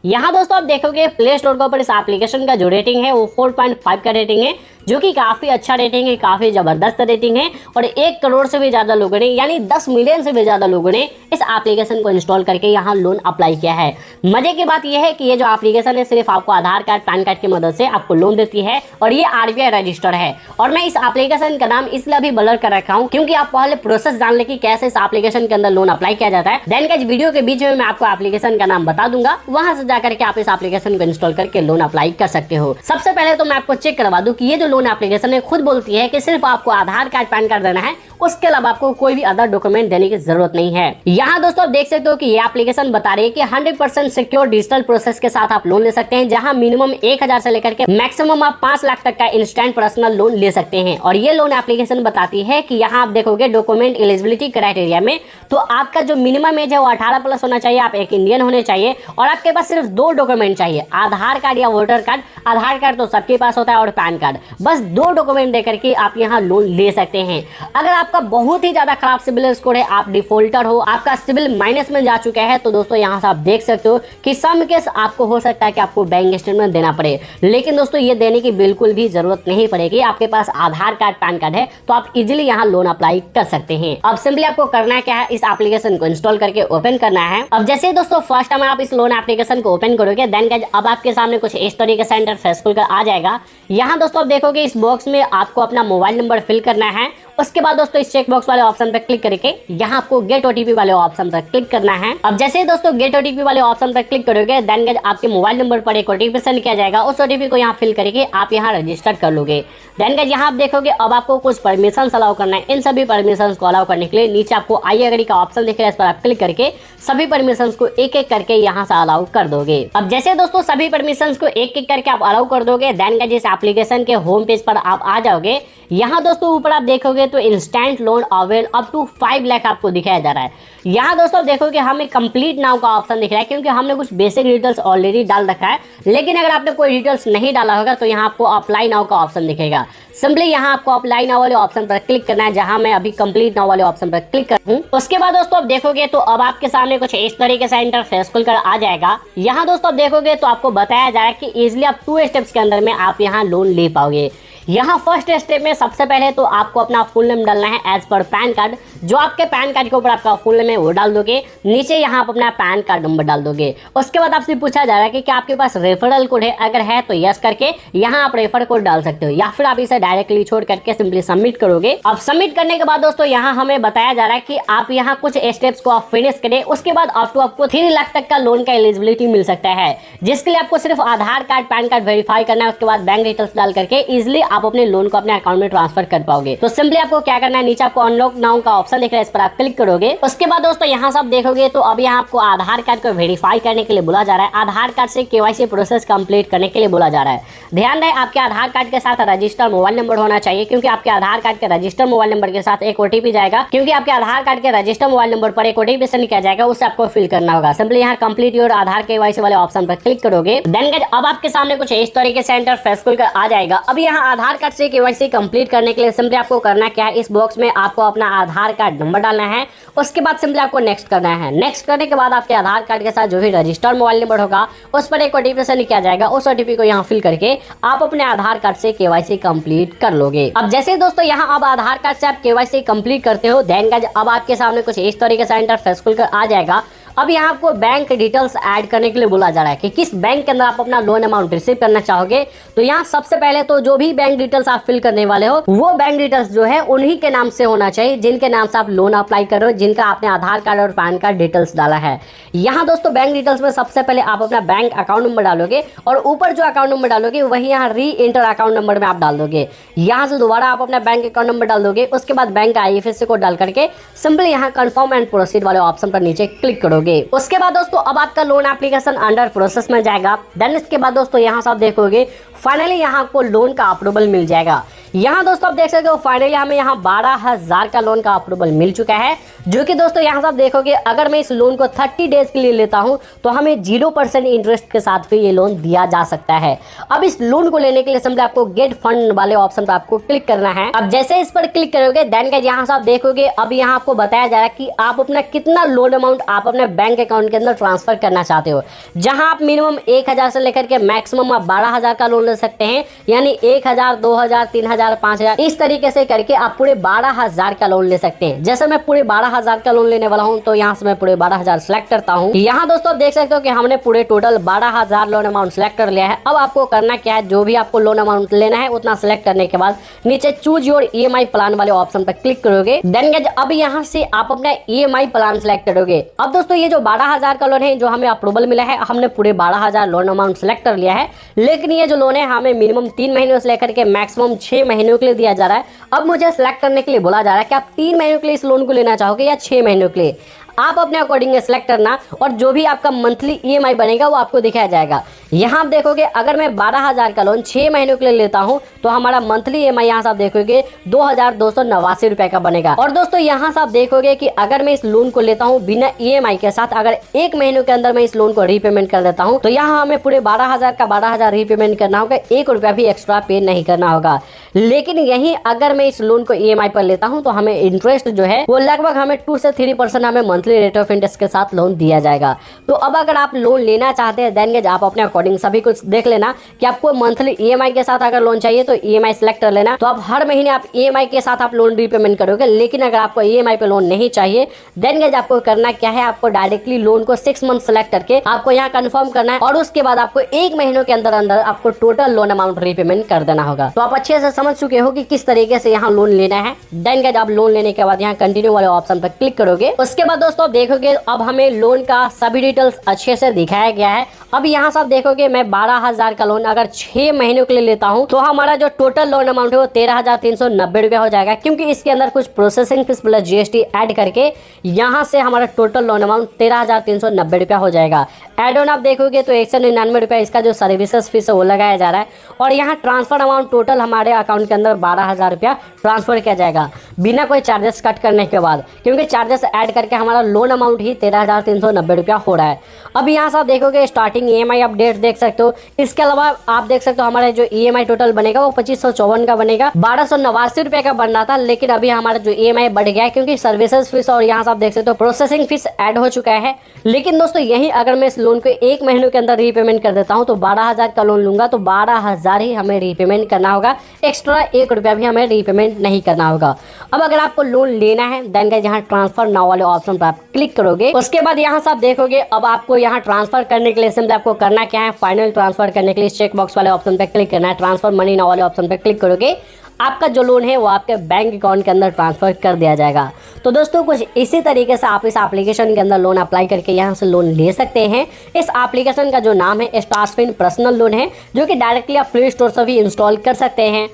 यहाँ दोस्तों आप देखोगे प्ले स्टोर के ऊपर इस एप्लीकेशन का जो रेटिंग है वो 4.5 का रेटिंग है, जो कि काफी अच्छा रेटिंग है, काफी जबरदस्त रेटिंग है। और 1 करोड़ से भी ज्यादा लोगों ने यानी 10 मिलियन से भी ज्यादा लोगों ने इस एप्लीकेशन को इंस्टॉल करके यहाँ लोन अप्लाई किया है। मजे की बात यह है कि ये जो एप्लीकेशन है सिर्फ आपको आधार कार्ड पैन कार्ड की मदद से आपको लोन देती है और ये RBI रजिस्टर्ड है। और मैं इस एप्लीकेशन का नाम इसलिए अभी ब्लर कर रखा हूँ क्योंकि आप पहले प्रोसेस जान ले कि कैसे इस एप्लीकेशन के अंदर लोन अप्लाई किया जाता है। देन गाइस वीडियो के बीच में मैं आपको एप्लीकेशन का नाम बता दूंगा, वहां से जाकर के आप इस एप्लीकेशन को इंस्टॉल करके लोन अप्लाई कर सकते हो। सबसे पहले तो मैं आपको चेक करवा दूं कि ये जो लोन एप्लीकेशन है खुद बोलती है कि सिर्फ आपको आधार कार्ड पैन कार्ड देना है, उसके अलावा आपको कोई भी अदर डॉक्यूमेंट देने की जरूरत नहीं है। यहाँ दोस्तों आप देख सकते हो कि ये एप्लीकेशन बता रही है कि 100% सिक्योर डिजिटल प्रोसेस के साथ आप लोन ले सकते हैं, जहां मिनिमम 1000 से लेकर के मैक्सिमम आप 5 लाख तक का इंस्टेंट पर्सनल लोन ले सकते हैं। और ये लोन एप्लीकेशन बताती है कि यहाँ आप देखोगे डॉक्यूमेंट एलिजिबिलिटी क्राइटेरिया में तो आपका जो मिनिमम एज है वो 18+ होना चाहिए, आप एक इंडियन होने चाहिए और आपके पास सिर्फ 2 डॉक्यूमेंट चाहिए, आधार कार्ड या वोटर कार्ड। आधार कार्ड तो सबके पास होता है और पैन कार्ड, बस 2 डॉक्यूमेंट देकर के आप यहाँ लोन ले सकते हैं। अगर आपका बहुत ही ज्यादा खराब सिविल स्कोर है, आप डिफॉल्टर हो, आपका सिविल माइनस में जा चुका है, तो दोस्तों यहाँ से आप देख सकते हो कि सम केस आपको हो सकता है कि आपको बैंक स्टेटमेंट देना पड़े। लेकिन दोस्तों ये देने की बिल्कुल भी जरूरत नहीं पड़ेगी, आपके पास आधार कार्ड पैन कार्ड है तो आप इजिली यहाँ लोन अप्लाई कर सकते हैं। अब सिंपली आपको करना क्या है, इस एप्लीकेशन को इंस्टॉल करके ओपन करना है। अब जैसे दोस्तों फर्स्ट टाइम आप इस लोन एप्लीकेशन को ओपन करोगे देन गाइस अब आपके सामने कुछ इस तरीके से इंटरफेस खुलकर आ जाएगा। यहाँ दोस्तों आप देखोगे इस बॉक्स में आपको अपना मोबाइल नंबर फिल करना है। उसके बाद दोस्तों इस चेक बॉक्स वाले ऑप्शन पर क्लिक करके यहाँ आपको गेट OTP वाले ऑप्शन पर क्लिक करना है। अब जैसे दोस्तों गेट OTP वाले ऑप्शन पर क्लिक करोगे देन गाइस आपके मोबाइल नंबर पर एक OTP सेंड किया जाएगा, उस OTP को यहाँ फिल करके आप यहाँ रजिस्टर कर लोगे। देन गाइस यहाँ आप देखोगे अब आपको कुछ परमिशन अलाउ करना है। इन सभी परमिशन को अलाउ करने के लिए नीचे आपको आई एग्री का ऑप्शन दिख रहा है, इस पर आप क्लिक करके सभी परमिशन को एक एक करके यहाँ से अलाउ कर दोगे। अब जैसे दोस्तों सभी परमिशन को एक एक करके आप अलाउ कर दोगे देन गाइस इस एप्लीकेशन के होम पेज पर आप आ जाओगे। यहाँ दोस्तों ऊपर आप देखोगे तो instant loan avail up to 5 lakh आपको दिखाया जा रहा है। यहाँ दोस्तों देखोगे हमें कंप्लीट नाउ का ऑप्शन दिख रहा है क्योंकि हमने कुछ बेसिक डिटेल्स ऑलरेडी डाल रखा है। लेकिन अगर आपने कोई डिटेल्स नहीं डाला होगा तो यहाँ आपको अप्लाई नाउ का ऑप्शन दिखेगा। सिंपली यहाँ आपको अप्लाई नाउ वाले ऑप्शन पर क्लिक करना है, जहां मैं अभी कंप्लीट नाउ वाले ऑप्शन पर क्लिक कर हूँ। उसके बाद दोस्तों आप देखोगे तो अब आपके सामने कुछ इस तरीके से इंटरफेस खुलकर आ जाएगा। यहाँ दोस्तों आप देखोगे तो आपको बताया जा रहा है कि इजिली आप 2 स्टेप्स के अंदर में आप यहाँ लोन ले पाओगे। यहाँ फर्स्ट स्टेप में सबसे पहले तो आपको अपना फुल नेम डालना है एज पर पैन कार्ड, जो आपके पैन कार्ड के ऊपर आपका फुल नेम है वो डाल दोगे। नीचे यहाँ आप अपना पैन कार्ड नंबर डाल दोगे। उसके बाद आपसे पूछा जा रहा है कि क्या आपके पास रेफरल कोड है, अगर है तो यस करके यहाँ आप रेफर कोड डाल सकते हो या फिर आप इसे डायरेक्टली छोड़ करके सिंपली सबमिट करोगे। अब सबमिट करने के बाद दोस्तों यहाँ हमें बताया जा रहा है कि आप यहाँ कुछ स्टेप्स को आप फिनिश करें, उसके बाद आपको 3 लाख तक का लोन का एलिजिबिलिटी मिल सकता है, जिसके लिए आपको सिर्फ आधार कार्ड पैन कार्ड वेरीफाई करना है। उसके बाद बैंक डिटेल्स डाल करके इजिली आप अपने लोन को अपने अकाउंट में ट्रांसफर कर पाओगे। तो सिंपली आपको क्या करना है, नीचे आपको अनलॉक नाउ का ऑप्शन दिख रहा है, इस पर आप क्लिक करोगे। उसके बाद दोस्तों यहाँ सब देखोगे तो अब यहाँ आपको आधार कार्ड को वेरीफाई करने के लिए बोला जा रहा है, आधार कार्ड से KYC प्रोसेस कंप्लीट करने के लिए बोला जा रहा है। ध्यान रहे आपके आधार कार्ड के साथ रजिस्टर्ड मोबाइल नंबर होना चाहिए, क्योंकि आपके आधार कार्ड के रजिस्टर्ड मोबाइल नंबर के साथ एक OTP जाएगा, क्योंकि आपके आधार कार्ड के रजिस्टर्ड मोबाइल नंबर पर एक OTP सेंड किया जाएगा, उससे आपको फिल करना होगा। सिंपली यहाँ कंप्लीट योर आधार KYC वाले ऑप्शन पर क्लिक करोगे। देन गाइस अब आपके सामने कुछ इस तरीके से इंटरफेस खुलकर आ जाएगा। अब यहाँ आधार कार्ड से KYC कंप्लीट करने के लिए सिंपली आपको करना क्या है, इस बॉक्स में आपको अपना आधार कार्ड नंबर डालना है। उसके बाद सिंपली आपको नेक्स्ट करना है। नेक्स्ट करने के बाद आपके आधार कार्ड के साथ जो भी रजिस्टर्ड मोबाइल नंबर होगा उस पर एक OTP सेंड किया जाएगा, उस OTP को यहाँ फिल करके आप अपने आधार कार्ड से KYC कंप्लीट कर लोगे। अब जैसे दोस्तों यहाँ अब आधार कार्ड से आप KYC कंप्लीट करते हो देन गाइस अब आपके सामने कुछ इस तरीके से इंटरफेस खुलकर आ जाएगा। अब यहाँ आपको बैंक डिटेल्स ऐड करने के लिए बोला जा रहा है कि किस बैंक के अंदर आप अपना लोन अमाउंट रिसीव करना चाहोगे। तो यहाँ सबसे पहले तो जो भी बैंक डिटेल्स आप फिल करने वाले हो वो बैंक डिटेल्स जो है उन्हीं के नाम से होना चाहिए जिनके नाम से आप लोन अप्लाई कर रहे हो, जिनका आपने आधार कार्ड और पैन कार्ड डिटेल्स डाला है। यहाँ दोस्तों बैंक डिटेल्स में सबसे पहले आप अपना बैंक अकाउंट नंबर डालोगे और ऊपर जो अकाउंट नंबर डालोगे वही यहाँ री एंटर अकाउंट नंबर में आप डाल दोगे। यहाँ से दोबारा आप अपना बैंक अकाउंट नंबर डाल दोगे। उसके बाद बैंक का IFSC कोड डाल करके सिंपली यहाँ कंफर्म एंड प्रोसीड वाले ऑप्शन पर नीचे क्लिक करोगे। उसके बाद दोस्तों अब आपका लोन एप्लीकेशन अंडर प्रोसेस में जाएगा। देन इसके बाद दोस्तों यहाँ से आप देखोगे फाइनली यहाँ आपको लोन का अप्रूवल मिल जाएगा। यहाँ दोस्तों आप देख सकते हो फाइनली हमें यहाँ 12,000 का लोन का अप्रूवल मिल चुका है, जो कि दोस्तों यहाँ से आप देखोगे अगर मैं इस लोन को 30 डेज के लिए लेता हूँ तो हमें 0% इंटरेस्ट के साथ भी ये लोन दिया जा सकता है। अब इस लोन को लेने के लिए सिंपली आपको गेट फंड वाले ऑप्शन पर आपको क्लिक करना है। अब जैसे इस पर क्लिक करोगे देन गाइस यहाँ से आप देखोगे अब यहाँ आपको बताया जा रहा है कि आप अपना कितना लोन अमाउंट आप अपने बैंक अकाउंट के अंदर ट्रांसफर करना चाहते हो, जहां आप मिनिमम 1,000 से लेकर के मैक्सिमम आप 12,000 का लोन ले सकते हैं, यानी 1,000, 2,000, 3,000, 5,000 इस तरीके से करके आप पूरे 12,000 का लोन ले सकते हैं। जैसे मैं पूरे 12,000 का लोन लेने वाला हूं तो यहाँ से मैं पूरे 12,000 सिलेक्ट करता हूं। यहाँ दोस्तों देख सकते हो कि हमने पूरे टोटल 12,000 लोन अमाउंट सिलेक्ट कर लिया है। अब आपको करना क्या है, जो भी आपको लोन अमाउंट लेना है उतना सिलेक्ट करने के बाद नीचे चूज योर EMI प्लान वाले ऑप्शन पर क्लिक करोगे। देन गाइस अब यहाँ से आप अपना EMI प्लान सिलेक्ट करोगे। अब दोस्तों ये जो 12,000 का लोन है जो हमें अप्रूवल मिला है, हमने पूरे 12,000 लोन अमाउंट सिलेक्ट कर लिया है, लेकिन ये जो लोन है हमें मिनिमम 3 महीनों से लेकर के मैक्सिमम 6 महीनों के लिए दिया जा रहा है। अब मुझे सिलेक्ट करने के लिए बोला जा रहा है कि आप 3 महीनों के लिए इस लोन को लेना चाहोगे या 6 महीनों के लिए। आप अपने अकॉर्डिंग सेलेक्ट करना और जो भी आपका मंथली EMI बनेगा वो आपको दिखाया जाएगा। यहाँ आप देखोगे अगर मैं 12,000 का लोन 6 महीनों के लिए लेता हूँ तो हमारा मंथली EMI यहाँ से आप देखोगे 2,289 रुपए का बनेगा। और दोस्तों यहाँ से आप देखोगे कि अगर मैं इस लोन को लेता हूँ बिना EMI के साथ, अगर 1 महीनों के अंदर मैं इस लोन को रीपेमेंट कर देता हूँ तो यहाँ हमें पूरे 12,000 का 12,000 रीपेमेंट करना होगा, 1 रुपया भी एक्स्ट्रा पे नहीं करना होगा। लेकिन यही अगर मैं इस लोन को EMI पर लेता हूँ तो हमें इंटरेस्ट जो है वो लगभग हमें 2 से 3% हमें मंथली रेट ऑफ इंटरेस्ट के साथ लोन दिया जाएगा। तो अब अगर आप लोन लेना चाहते हैं देन आप अपने अकॉर्डिंग सभी कुछ देख लेना कि आपको मंथली EMI के साथ अगर लोन चाहिए तो EMI सिलेक्ट कर लेना। तो अब हर महीने आप EMI के साथ आप लोन रीपेमेंट करोगे। लेकिन अगर आपको EMI पे लोन नहीं चाहिए देन गाइस आपको करना क्या है, आपको डायरेक्टली लोन को 6 मंथ सेलेक्ट करके आपको यहाँ कंफर्म करना है और उसके बाद आपको 1 महीनों के अंदर अंदर आपको टोटल लोन अमाउंट रीपेमेंट कर देना होगा। तो आप अच्छे से समझ चुके हो कि किस तरीके से यहाँ लोन लेना है। देन गाइस आप लोन लेने के बाद यहाँ कंटिन्यू वाले ऑप्शन पर क्लिक करोगे। उसके बाद दोस्तों देखोगे अब हमें लोन का सभी डिटेल्स अच्छे से दिखाया गया है। अब यहाँ से आप देखोगे मैं 12,000 का लोन अगर 6 महीनों के लिए लेता हूँ तो हमारा जो टोटल लोन अमाउंट है वो 13,390 रुपया हो जाएगा, क्योंकि इसके अंदर कुछ processing fees plus GST add करके यहाँ से हमारा टोटल लोन अमाउंट 13,390 रुपया हो जाएगा। एड ऑन आप देखोगे तो 199 रुपया इसका जो सर्विसेज फीस है वो लगाया जा रहा है। और यहाँ ट्रांसफर अमाउंट टोटल हमारे अकाउंट के अंदर 12,000 रुपया ट्रांसफर किया जाएगा बिना कोई चार्जेस कट करने के बाद, क्योंकि चार्जेस ऐड करके हमारा लोन अमाउंट ही 13,390 रुपया हो रहा है। अब यहाँ से आप देखोगे स्टार्टिंग EMI अपडेट देख सकते हो। इसके अलावा आप देख सकते हो हमारा जो EMI टोटल बनेगा वो 2,554 का बनेगा। 1,289 रुपए का बन रहा था, लेकिन अभी हमारा जो EMI बढ़ गया है क्योंकि सर्विसेज फीस और यहाँ से आप देख सकते हो प्रोसेसिंग फीस ऐड हो चुका है। लेकिन दोस्तों यही अगर मैं इस लोन को 1 महीनों के अंदर रीपेमेंट कर देता हूँ तो 12,000 का लोन लूंगा तो 12,000 ही हमें रीपेमेंट करना होगा, एक्स्ट्रा 1 रुपया भी हमें रीपेमेंट नहीं करना होगा। अब अगर आपको लोन लेना है देन गाइस यहाँ ट्रांसफर नाउ वाले ऑप्शन पर आप क्लिक करोगे। उसके बाद यहाँ से आप देखोगे अब आपको यहाँ ट्रांसफर करने के लिए सिंपली आपको करना क्या है, फाइनल ट्रांसफर करने के लिए चेक बॉक्स वाले ऑप्शन पर क्लिक करना है। ट्रांसफर मनी नाउ वाले ऑप्शन पर क्लिक करोगे, आपका जो लोन है वो आपके बैंक अकाउंट के अंदर ट्रांसफर कर दिया जाएगा। तो दोस्तों कुछ इसी तरीके से आप इस एप्लीकेशन के अंदर लोन अप्लाई करके यहाँ से लोन ले सकते हैं। इस एप्लीकेशन का जो नाम है स्टारफिन पर्सनल लोन है, जो कि डायरेक्टली आप प्ले स्टोर से भी इंस्टॉल कर सकते हैं।